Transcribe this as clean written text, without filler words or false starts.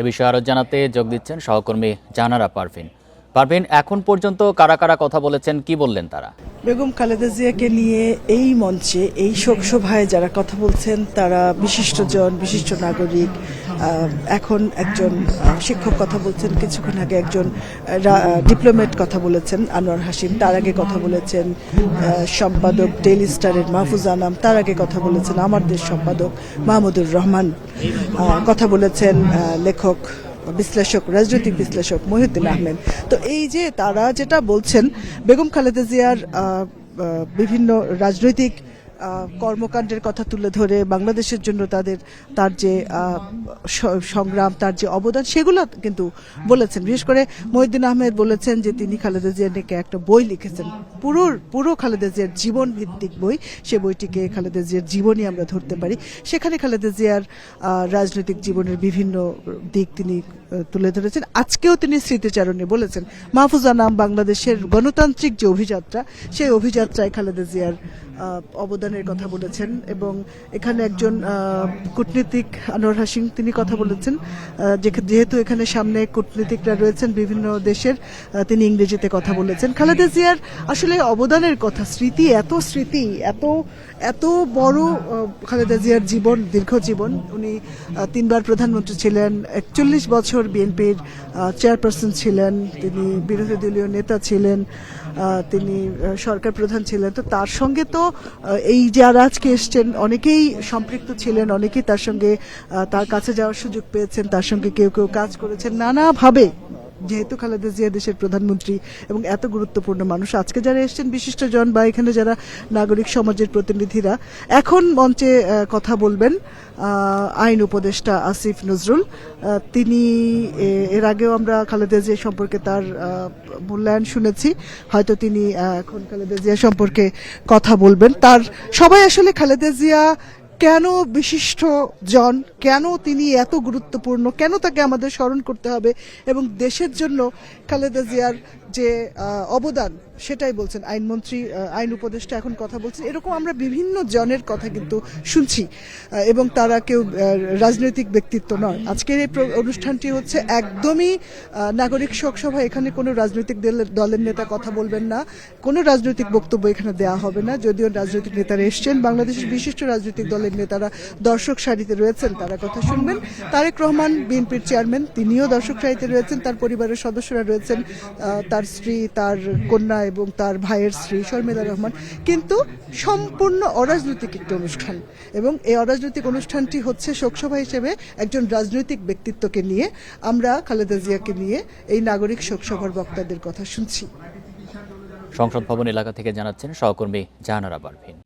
এ বিষয়ে আরো জানাতে যোগ দিচ্ছেন সহকর্মী জাহানারা পারভিন। পারভিন, এখন পর্যন্ত কারা কারা কথা বলেছেন, কি বললেন তারা? বেগম খালেদা জিয়াকে নিয়ে এই মঞ্চে এই শোকসভায় যারা কথা বলছেন তারা বিশিষ্টজন, বিশিষ্ট নাগরিক। এখন একজন শিক্ষক কথা বলছেন, কিছুক্ষণ আগে একজন ডিপ্লোমেট কথা বলেছেন আনোয়ার হাশিম, তার আগে কথা বলেছেন সম্পাদক ডেইলি স্টারের মাহফুজ আনাম, তার আগে কথা বলেছেন আমার দেশ সম্পাদক মাহমুদুর রহমান, কথা বলেছেন লেখক বিশ্লেষক, রাজনৈতিক বিশ্লেষক মহিউদ্দিন আহমেদ। তো এই যে তারা যেটা বলছেন, বেগম খালেদা জিয়ার বিভিন্ন রাজনৈতিক কর্মকাণ্ডের কথা তুলে ধরে বাংলাদেশের জন্য তার যে সংগ্রাম, তার যে অবদান, সেগুলো কিন্তু বলেছেন। বিশেষ করে মহিউদ্দিন আহমেদ বলেছেন যে তিনি খালেদা জিয়ার নিয়ে একটা বই লিখেছেন, পুরো খালেদা জিয়ার জীবন ভিত্তিক বই। সে বইটিকে খালেদা জিয়ার জীবনী আমরা ধরতে পারি। সেখানে খালেদা জিয়ার রাজনৈতিক জীবনের বিভিন্ন দিক তিনি তুলে ধরেছেন। আজকেও তিনি স্মৃতিচারণে বলেছেন মাহফুজ আনাম বাংলাদেশের গণতান্ত্রিক যে অভিযাত্রা, সেই অভিযাত্রায় খালেদা জিয়ার অবদানের কথা বলেছেন। এবং এখানে একজন কূটনীতিক আনোয়ার হাশিম, তিনি কথা বলেছেন যেহেতু এখানে সামনে কূটনীতিকরা রয়েছেন বিভিন্ন দেশের, তিনি ইংরেজিতে কথা বলেছেন। খালেদা জিয়ার আসলে অবদানের কথা, স্মৃতি এত বড় খালেদা জিয়ার জীবন, দীর্ঘ জীবন। উনি 3 বার প্রধানমন্ত্রী ছিলেন, 41 বছর বিএনপির চেয়ারপারসন ছিলেন, তিনি বিরোধী দলীয় নেতা ছিলেন, তিনি সরকার প্রধান ছিলেন। তো তার সঙ্গে তো এই যারা আজকে এসছেন অনেকেই সম্পৃক্ত ছিলেন, অনেকেই তার সঙ্গে তার কাছে যাওয়ার সুযোগ পেয়েছেন, তার সঙ্গে কেউ কেউ কাজ করেছেন নানাভাবে। যেহেতু খালেদা জিয়া দেশের প্রধানমন্ত্রী এবং এত গুরুত্বপূর্ণ মানুষ, আজকে যারা এসছেন বিশিষ্টজন বা এখানে যারা নাগরিক সমাজের প্রতিনিধিরা, এখন মঞ্চে কথা বলবেন আইন উপদেষ্টা আসিফ নজরুল। তিনি এর আগেও আমরা খালেদা জিয়া সম্পর্কে তার মূল্যায়ন শুনেছি, হয়তো তিনি এখন খালেদা জিয়া সম্পর্কে কথা বলবেন। সবাই আসলে খালেদা জিয়া কেন বিশিষ্ট জন, কেন তিনি এত গুরুত্বপূর্ণ, কেন তাকে আমাদের স্মরণ করতে হবে, এবং দেশের জন্য খালেদা জিয়ার যে অবদান সেটাই বলছেন। আইনমন্ত্রী, আইন উপদেষ্টা এখন কথা বলছেন। এরকম আমরা বিভিন্ন জনের কথা কিন্তু শুনছি, এবং তারা কেউ রাজনৈতিক ব্যক্তিত্ব নয়। আজকের এই অনুষ্ঠানটি হচ্ছে একদমই নাগরিক শোকসভা। এখানে কোনো রাজনৈতিক দলের নেতা কথা বলবেন না, কোনো রাজনৈতিক বক্তব্য এখানে দেওয়া হবে না। যদিও রাজনৈতিক নেতারা এসছেন, বাংলাদেশের বিশিষ্ট রাজনৈতিক দলের নেতারা দর্শক সারিতে রয়েছেন, তারা কথা শুনবেন। তারেক রহমান বিএনপির চেয়ারম্যান, তিনিও দর্শক সারিতে রয়েছেন, তার পরিবারের সদস্যরা রয়েছেন, তার স্ত্রী, তার কন্যা এবং তার ভাইয়ের স্ত্রী শর্মিলা রহমান। কিন্তু সম্পূর্ণ অরাজনৈতিক একটি অনুষ্ঠান, এবং এই অরাজনৈতিক অনুষ্ঠানটি হচ্ছে শোকসভা হিসেবে একজন রাজনৈতিক ব্যক্তিত্বকে নিয়ে আমরা খালেদা জিয়াকে নিয়ে এই নাগরিক শোকসভার বক্তাদের কথা শুনছি। সংসদ ভবন এলাকা থেকে জানাচ্ছেন সহকর্মী জাহানারা পারভিন।